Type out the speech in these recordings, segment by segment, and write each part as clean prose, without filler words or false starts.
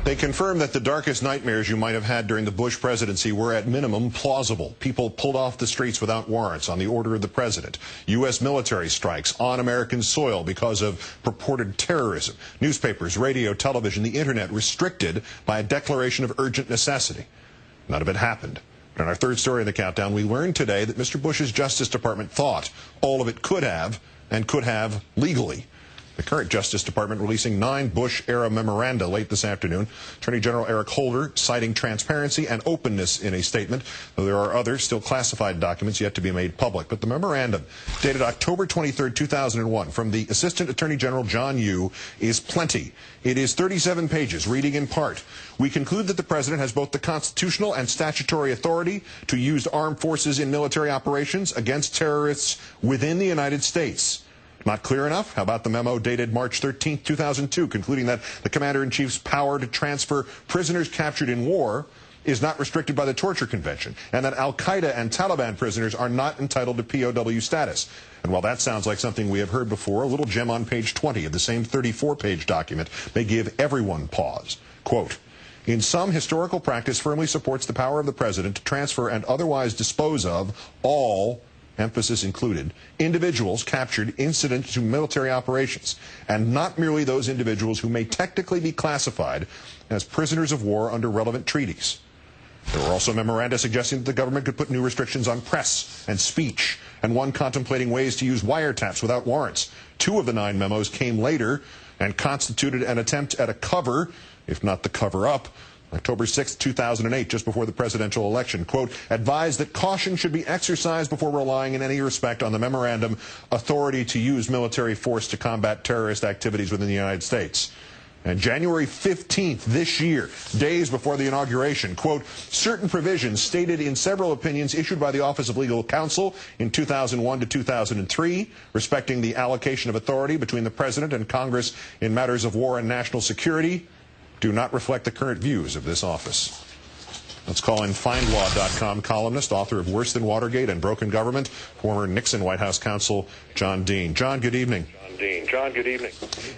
They confirmed that the darkest nightmares you might have had during the Bush presidency were at minimum plausible. People pulled off the streets without warrants on the order of the president. U.S. military strikes on American soil because of purported terrorism. Newspapers, radio, television, the internet restricted by a declaration of urgent necessity. None of it happened. But in our third story in the countdown, we learned today that Mr. Bush's Justice Department thought all of it could have legally. The current Justice Department releasing 9 Bush-era memoranda late this afternoon. Attorney General Eric Holder citing transparency and openness in a statement, though there are other still classified documents yet to be made public. But the memorandum, dated October 23, 2001, from the Assistant Attorney General John Yoo, is plenty. It is 37 pages, reading in part. We conclude that the President has both the constitutional and statutory authority to use armed forces in military operations against terrorists within the United States. Not clear enough? How about the memo dated March 13, 2002, concluding that the Commander-in-Chief's power to transfer prisoners captured in war is not restricted by the Torture Convention, and that al-Qaeda and Taliban prisoners are not entitled to POW status. And while that sounds like something we have heard before, a little gem on page 20 of the same 34-page document may give everyone pause. Quote, "In sum, historical practice firmly supports the power of the President to transfer and otherwise dispose of all, emphasis included, individuals captured incident to military operations, and not merely those individuals who may technically be classified as prisoners of war under relevant treaties." There were also memoranda suggesting that the government could put new restrictions on press and speech, and one contemplating ways to use wiretaps without warrants. 2 of the 9 memos came later and constituted an attempt at a cover, if not the cover-up, October 6, 2008, just before the presidential election. Quote, "Advised that caution should be exercised before relying in any respect on the memorandum authority to use military force to combat terrorist activities within the United States." And January 15th this year, days before the inauguration, quote, "Certain provisions stated in several opinions issued by the Office of Legal Counsel in 2001 to 2003 respecting the allocation of authority between the President and Congress in matters of war and national security do not reflect the current views of this office." Let's call in FindLaw.com columnist, author of Worse Than Watergate and Broken Government, former Nixon White House counsel John Dean. John, good evening. John, good evening.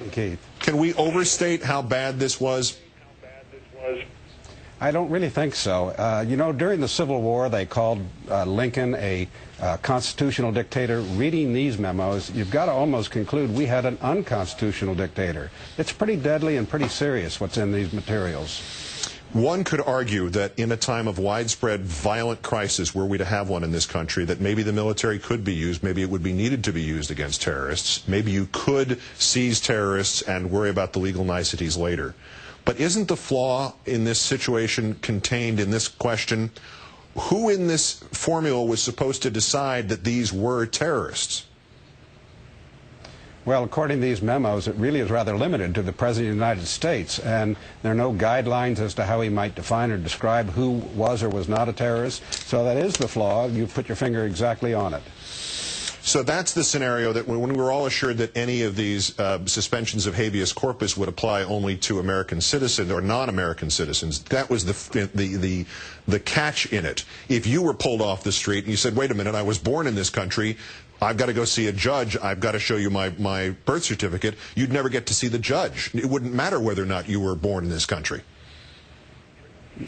Okay. Can we overstate how bad this was? I don't really think so. You know, during the Civil War, they called Lincoln a constitutional dictator. Reading these memos, you've got to almost conclude we had an unconstitutional dictator. It's pretty deadly and pretty serious what's in these materials. One could argue that in a time of widespread violent crisis, were we to have one in this country, that maybe the military could be used, maybe it would be needed to be used against terrorists. Maybe you could seize terrorists and worry about the legal niceties later. But isn't the flaw in this situation contained in this question? Who in this formula was supposed to decide that these were terrorists? Well, according to these memos, it really is rather limited to the President of the United States, and there are no guidelines as to how he might define or describe who was or was not a terrorist. So that is the flaw. You put your finger exactly on it. So that's the scenario that when we were all assured that any of these suspensions of habeas corpus would apply only to American citizens or non-American citizens, that was the catch in it. If you were pulled off the street and you said, wait a minute, I was born in this country, I've got to go see a judge, I've got to show you my birth certificate, you'd never get to see the judge. It wouldn't matter whether or not you were born in this country.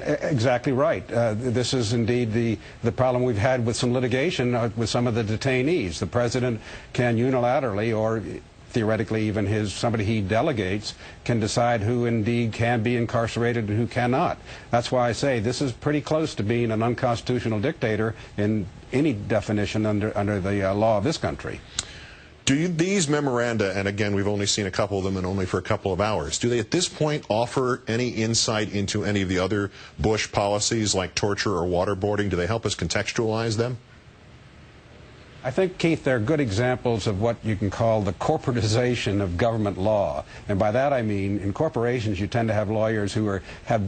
Exactly right. This is indeed the problem we've had with some litigation with some of the detainees. The President can unilaterally, or theoretically even somebody he delegates, can decide who indeed can be incarcerated and who cannot. That's why I say this is pretty close to being an unconstitutional dictator in any definition under the law of this country. Do these memoranda, and again we've only seen a couple of them and only for a couple of hours, do they at this point offer any insight into any of the other Bush policies like torture or waterboarding? Do they help us contextualize them? I think, Keith, they're good examples of what you can call the corporatization of government law. And by that I mean, in corporations you tend to have lawyers who have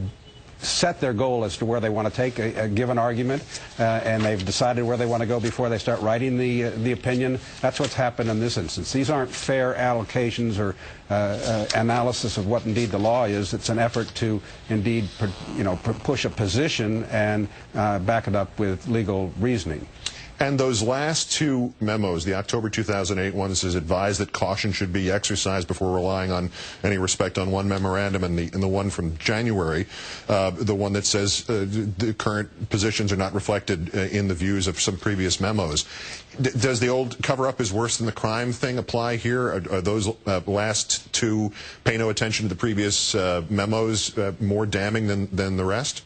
set their goal as to where they want to take a given argument, and they've decided where they want to go before they start writing the opinion. That's what's happened in this instance. These aren't fair allocations or analysis of what indeed the law is. It's an effort to indeed push a position and back it up with legal reasoning. And those last two memos, the October 2008 one says advise that caution should be exercised before relying on any respect on one memorandum, and the one from January, the one that says the current positions are not reflected in the views of some previous memos. Does the old cover-up is worse than the crime thing apply here? Are those last two, pay no attention to the previous memos, more damning than the rest?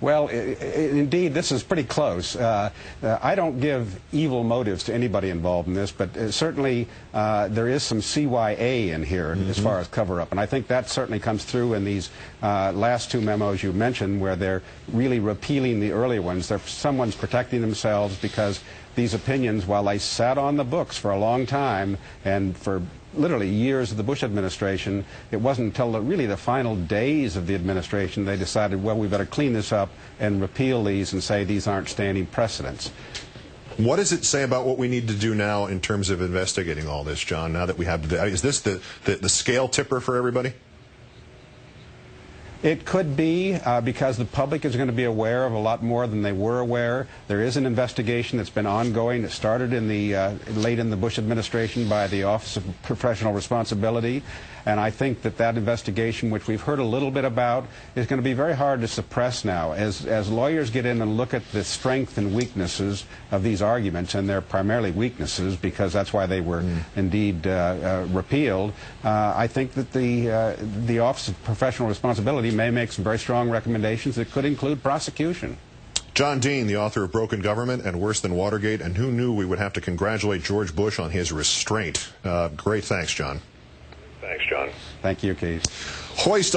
Well, indeed, this is pretty close. I don't give evil motives to anybody involved in this, but certainly there is some CYA in here as far as cover-up. And I think that certainly comes through in these last two memos you mentioned, where they're really repealing the earlier ones. Someone's protecting themselves because these opinions, while they sat on the books for a long time and for literally years of the Bush administration, it wasn't until really the final days of the administration they decided, well, we better clean this up and repeal these and say these aren't standing precedents. What does it say about what we need to do now in terms of investigating all this, John, now that we have the, is this the scale tipper for everybody? It could be, because the public is going to be aware of a lot more than they were aware. There is an investigation that's been ongoing. It started in late in the Bush administration by the Office of Professional Responsibility. And I think that investigation, which we've heard a little bit about, is going to be very hard to suppress now. As lawyers get in and look at the strength and weaknesses of these arguments, and they're primarily weaknesses because that's why they were indeed repealed, I think that the Office of Professional Responsibility may make some very strong recommendations that could include prosecution. John Dean, the author of Broken Government and Worse Than Watergate, and who knew we would have to congratulate George Bush on his restraint. Great, thanks, John. Thanks, John. Thank you, Keith. Hoist